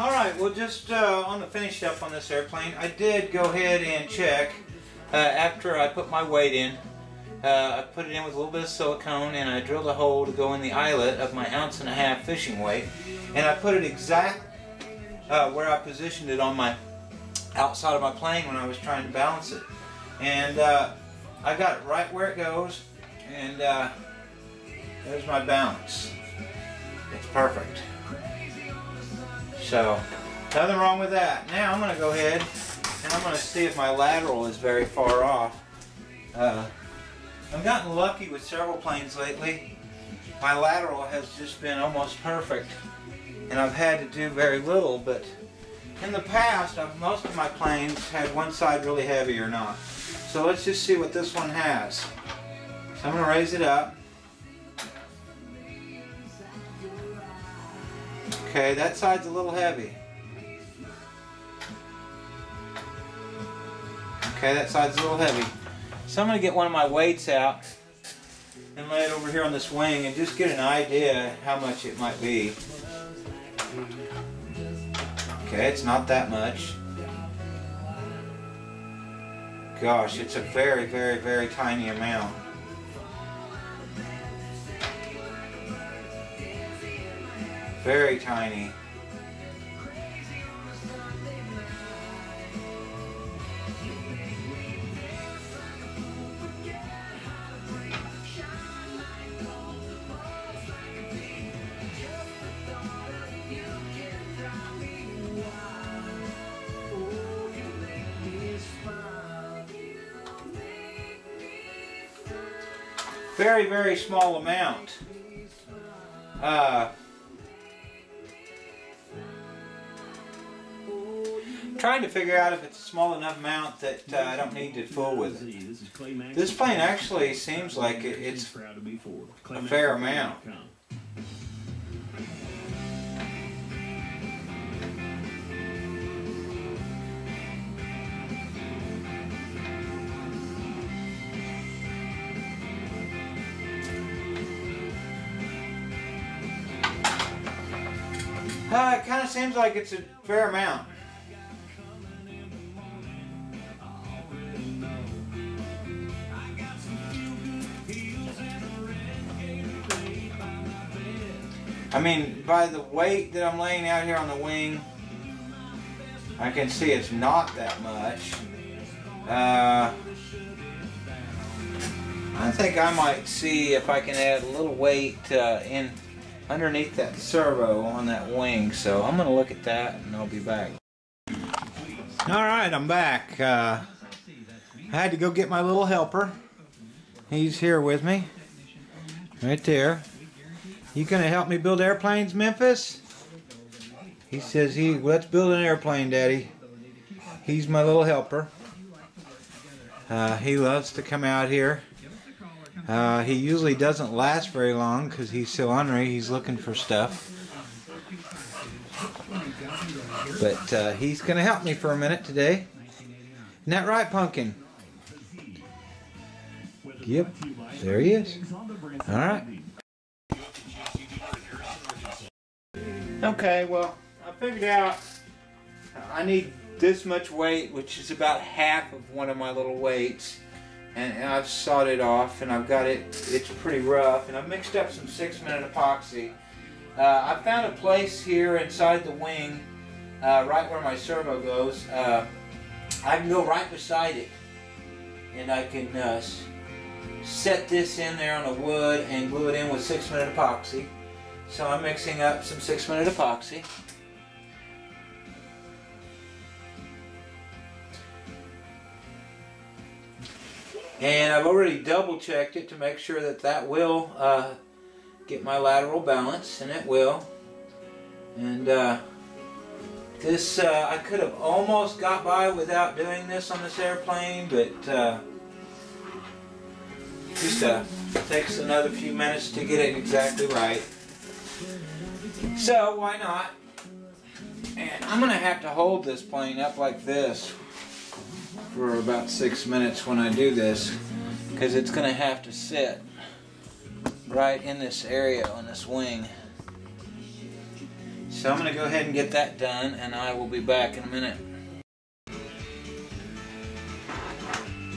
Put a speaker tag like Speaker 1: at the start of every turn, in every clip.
Speaker 1: Alright, well just on the finish up on this airplane, I did go ahead and check after I put my weight in. I put it in with a little bit of silicone and I drilled a hole to go in the eyelet of my 1.5 ounce fishing weight, and I put it exact where I positioned it on my outside of my plane when I was trying to balance it. And I got it right where it goes, and there's my balance. It's perfect. So, nothing wrong with that. Now I'm going to go ahead and I'm going to see if my lateral is very far off. I've gotten lucky with several planes lately. My lateral has just been almost perfect, and I've had to do very little, but in the past, most of my planes had one side really heavy or not. So let's just see what this one has. So I'm going to raise it up. Okay, that side's a little heavy. Okay, that side's a little heavy. So I'm going to get one of my weights out and lay it over here on this wing and just get an idea how much it might be. Okay, it's not that much. Gosh, it's a very, very, very tiny amount. Very tiny. Very, very small amount. Trying to figure out if it's a small enough amount that I don't need to fool with it. This plane actually seems like it's a fair amount. It kind of seems like it's a fair amount. I mean, by the weight that I'm laying out here on the wing, I can see it's not that much. I think I might see if I can add a little weight in underneath that servo on that wing, so I'm going to look at that and I'll be back. Alright, I'm back. I had to go get my little helper. He's here with me. Right there. You gonna help me build airplanes, Memphis? He says, let's build an airplane, Daddy. He's my little helper. He loves to come out here. He usually doesn't last very long because he's so ornery. He's looking for stuff. But he's going to help me for a minute today. Isn't that right, Pumpkin? Yep, there he is. All right. Okay, well, I figured out I need this much weight, which is about half of one of my little weights. And I've sawed it off, and I've got it, it's pretty rough, and I've mixed up some 6-minute epoxy. I found a place here inside the wing, right where my servo goes. I can go right beside it, and I can set this in there on the wood and glue it in with 6-minute epoxy. So I'm mixing up some 6-minute epoxy. And I've already double checked it to make sure that that will get my lateral balance, and it will. And this, I could have almost got by without doing this on this airplane, but just takes another few minutes to get it exactly right. So why not? And I'm going to have to hold this plane up like this for about 6 minutes when I do this, because it's going to have to sit right in this area on this wing. So I'm going to go ahead and get that done, and I will be back in a minute.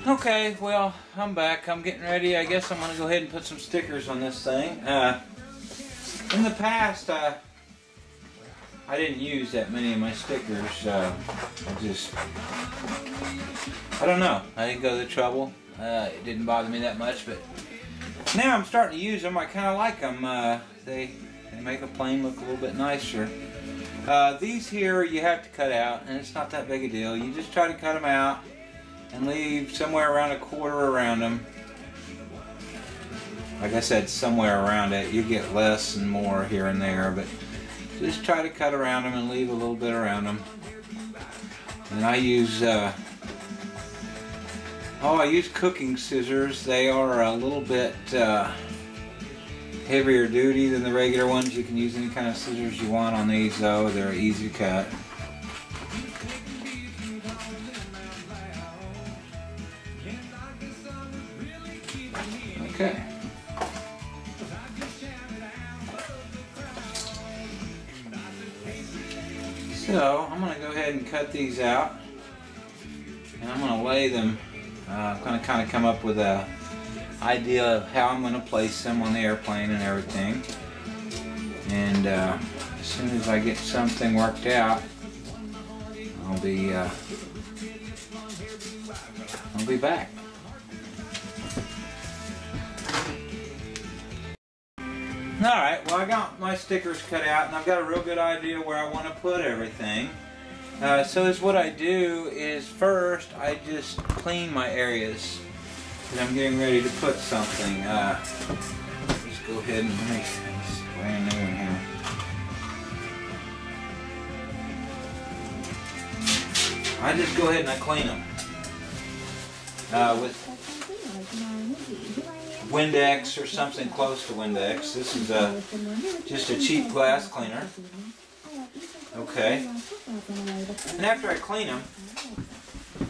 Speaker 1: Okay, well, I'm back. I'm getting ready. I guess I'm going to go ahead and put some stickers on this thing. In the past, I didn't use that many of my stickers. I don't know. I didn't go to the trouble. It didn't bother me that much, but now I'm starting to use them. I kind of like them. They make a plane look a little bit nicer. These here you have to cut out, and it's not that big a deal. You just try to cut them out and leave somewhere around a quarter around them. Like I said, somewhere around it. You get less and more here and there, but just try to cut around them and leave a little bit around them. And I use I use cooking scissors. They are a little bit heavier duty than the regular ones. You can use any kind of scissors you want on these though. They're easy to cut. Okay. So I'm going to go ahead and cut these out, and I'm going to lay them. I'm going to kind of come up with a idea of how I'm going to place them on the airplane and everything. And as soon as I get something worked out, I'll be back. Alright, well I got my stickers cut out and I've got a real good idea where I want to put everything. So what I do is first I just clean my areas that I'm getting ready to put something. Just go ahead and make this brand new one here. I just go ahead and I clean them with Windex or something close to Windex. This is just a cheap glass cleaner. Okay. And after I clean them,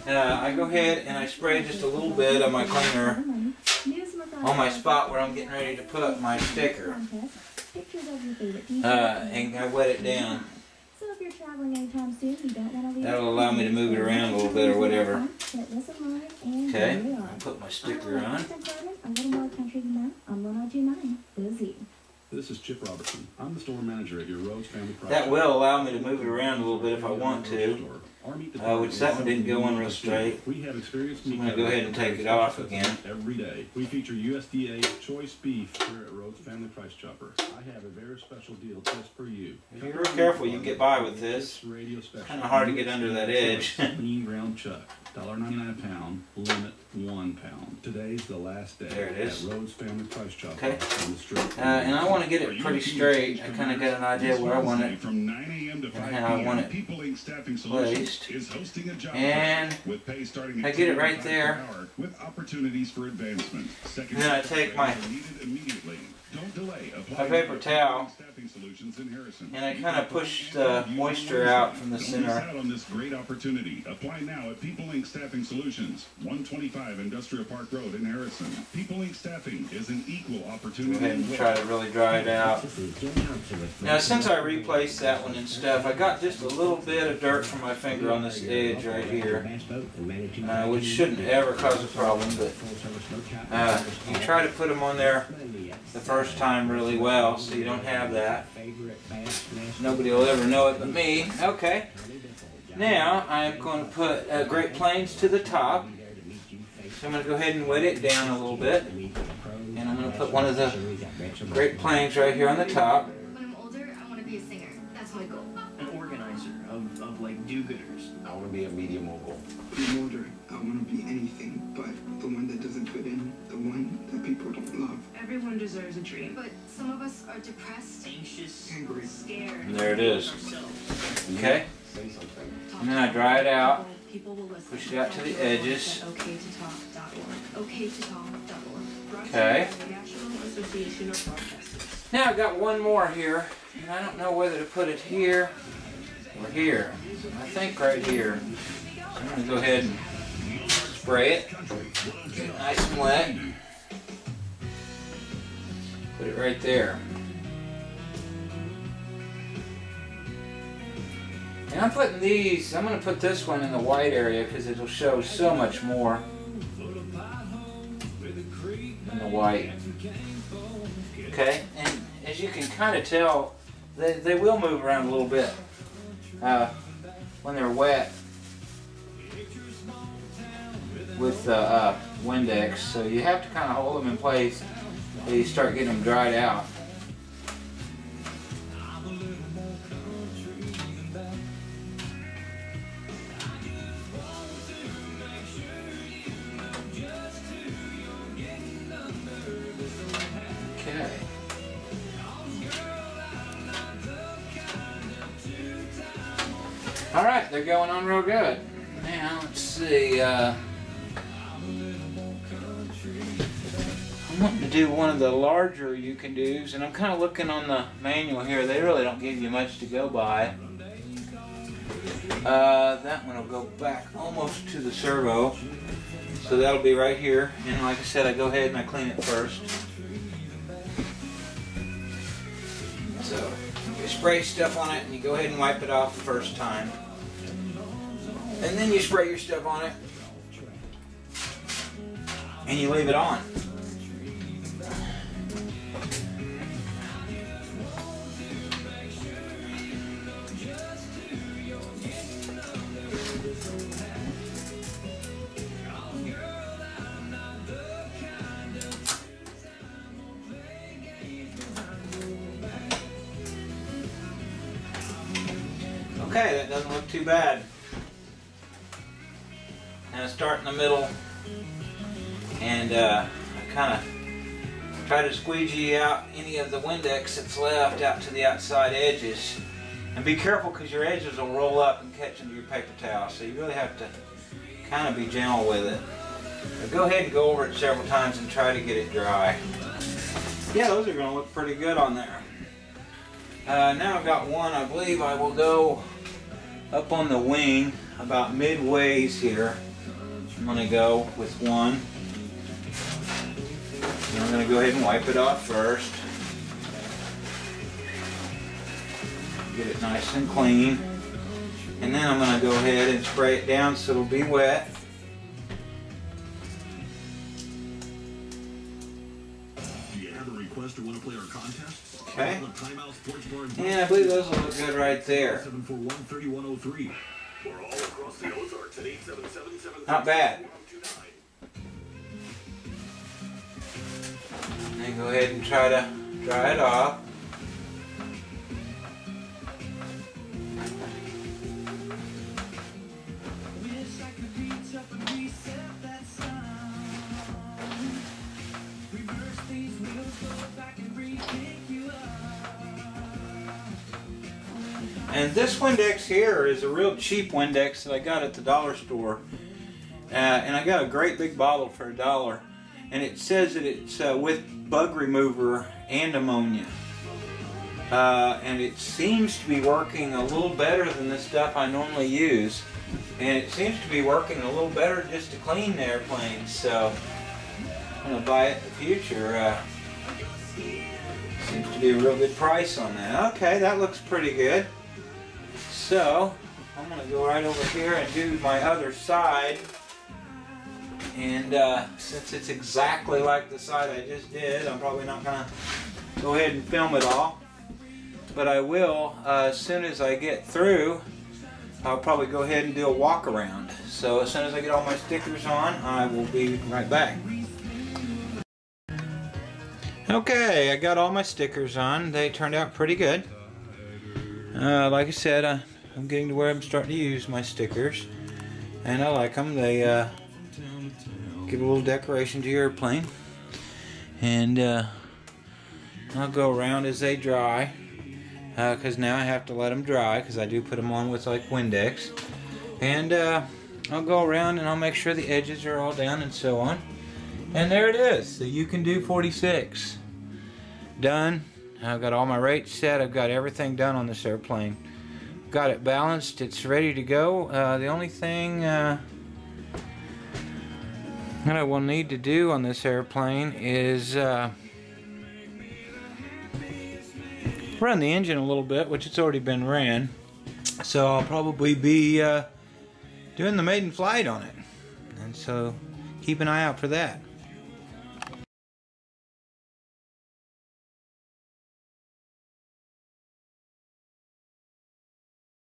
Speaker 1: I go ahead and I spray just a little bit of my cleaner on my spot where I'm getting ready to put my sticker. And I wet it down. That'll allow me to move it around a little bit or whatever. Okay, I'll put my sticker on.
Speaker 2: This is Chip Robertson. I'm the store manager at your Rhodes Family Price.
Speaker 1: That will allow me to move it around a little bit if I want to. Which that one didn't go on real straight.
Speaker 2: We have experienced
Speaker 1: I'm going to go ahead and take it off again.
Speaker 2: Every day. We feature USDA choice beef here at Rhodes Family Price Chopper. I have a very special deal just for you.
Speaker 1: If you're real careful, you can get by with this. It's kind of hard to get under that edge.
Speaker 2: Lean ground chuck. $1.99 a pound, limit 1 pound. Today's the last day.
Speaker 1: There it is.
Speaker 2: At Rhodes Family Price Chopper.
Speaker 1: Okay.
Speaker 2: On the street.
Speaker 1: And I want to get it pretty straight. I kind of got an idea where I want it
Speaker 3: from 9 a.m. to 5
Speaker 1: and how I want it
Speaker 3: People Inc. Staffing
Speaker 1: placed.
Speaker 3: Solutions is hosting a job
Speaker 1: And
Speaker 3: with pay starting
Speaker 1: I
Speaker 3: at
Speaker 1: get it right
Speaker 3: $2.95
Speaker 1: there.
Speaker 3: per hour with opportunities for advancement. Second
Speaker 1: And then I take my
Speaker 3: needed immediately. Don't delay.
Speaker 1: my paper towel
Speaker 3: Staffing Solutions in Harrison.
Speaker 1: and I kind of push the moisture out from the
Speaker 3: Don't
Speaker 1: center.
Speaker 3: miss out on this great opportunity. Apply now at People Inc. Staffing Solutions, 125 Industrial Park Road in Harrison. People Inc. Staffing is an equal opportunity.
Speaker 1: Go ahead and try to really dry it out. Now since I replaced that one and stuff, I got just a little bit of dirt from my finger on this edge right here, which shouldn't ever cause a problem, but you try to put them on there the first time really well so you don't have that. Nobody will ever know it but me. Okay. Now I'm going to put Great Plains to the top. So I'm going to go ahead and wet it down a little bit. And I'm going to put one of the Great Plains right here on the top.
Speaker 4: When I'm older, I want to be a singer. That's my goal.
Speaker 5: An organizer of like do-gooders.
Speaker 6: I want to be a media mogul.
Speaker 7: When I'm older, I want to be anything but the one that doesn't fit in, the one that people don't love.
Speaker 8: Everyone deserves a dream.
Speaker 4: But some of us are depressed,
Speaker 5: Anxious,
Speaker 7: Angry.
Speaker 5: scared.
Speaker 1: And there it is.
Speaker 5: Ourselves.
Speaker 1: Okay.
Speaker 6: Say something.
Speaker 1: And then I dry it out.
Speaker 8: People will listen.
Speaker 1: Push it out to the edges.
Speaker 8: OKTotalk.org. OKTotalk.org.
Speaker 1: Okay.
Speaker 8: National Association of Broadcasters.
Speaker 1: Now I've got one more here, and I don't know whether to put it here or here. I think right here. So I'm going to go ahead and spray it. Get it nice and wet. Put it right there. And I'm putting these, I'm going to put this one in the white area because it'll show so much more in the white. Okay, and as you can kind of tell, they will move around a little bit when they're wet with Windex, so you have to kind of hold them in place until you start getting them dried out. Okay. All right, they're going on real good. Now let's see. I'm wanting to do one of the larger U-CANDOs, and I'm kind of looking on the manual here. They really don't give you much to go by. That one will go back almost to the servo, so that'll be right here. And like I said, I go ahead and I clean it first. So you spray stuff on it, and you go ahead and wipe it off the first time, and then you spray your stuff on it, and you leave it on. Okay, that doesn't look too bad. Now start in the middle, and I kind of try to squeegee out any of the Windex that's left out to the outside edges. And be careful, because your edges will roll up and catch into your paper towel, so you really have to kind of be gentle with it. But go ahead and go over it several times and try to get it dry. Yeah, those are going to look pretty good on there. Now I've got one. I believe I will go up on the wing about midways here. I'm going to go with one. And I'm going to go ahead and wipe it off first. Get it nice and clean. And then I'm going to go ahead and spray it down so it'll be wet.
Speaker 2: Do you have a request or want to play our contest?
Speaker 1: Okay. And I believe those will look good right there. Not bad. Then go ahead and try to dry it off. And this Windex here is a real cheap Windex that I got at the dollar store. And I got a great big bottle for $1. And it says that it's with bug remover and ammonia. And it seems to be working a little better than the stuff I normally use. And it seems to be working a little better just to clean the airplanes. So I'm going to buy it in the future. Seems to be a real good price on that. Okay, that looks pretty good. So I'm going to go right over here and do my other side. And since it's exactly like the side I just did, I'm probably not going to go ahead and film it all. But I will, as soon as I get through, I'll probably go ahead and do a walk around. So as soon as I get all my stickers on, I will be right back. Okay, I got all my stickers on. They turned out pretty good. Like I said, I'm getting to where I'm starting to use my stickers, and I like them. They give a little decoration to your airplane. And I'll go around as they dry, because now I have to let them dry, because I do put them on with like Windex. And I'll go around and I'll make sure the edges are all down and so on. And there it is, the U-CANDO 46. Done. I've got all my rates set. I've got everything done on this airplane. Got it balanced. It's ready to go. The only thing that I will need to do on this airplane is run the engine a little bit, which it's already been ran. So I'll probably be doing the maiden flight on it. And so keep an eye out for that.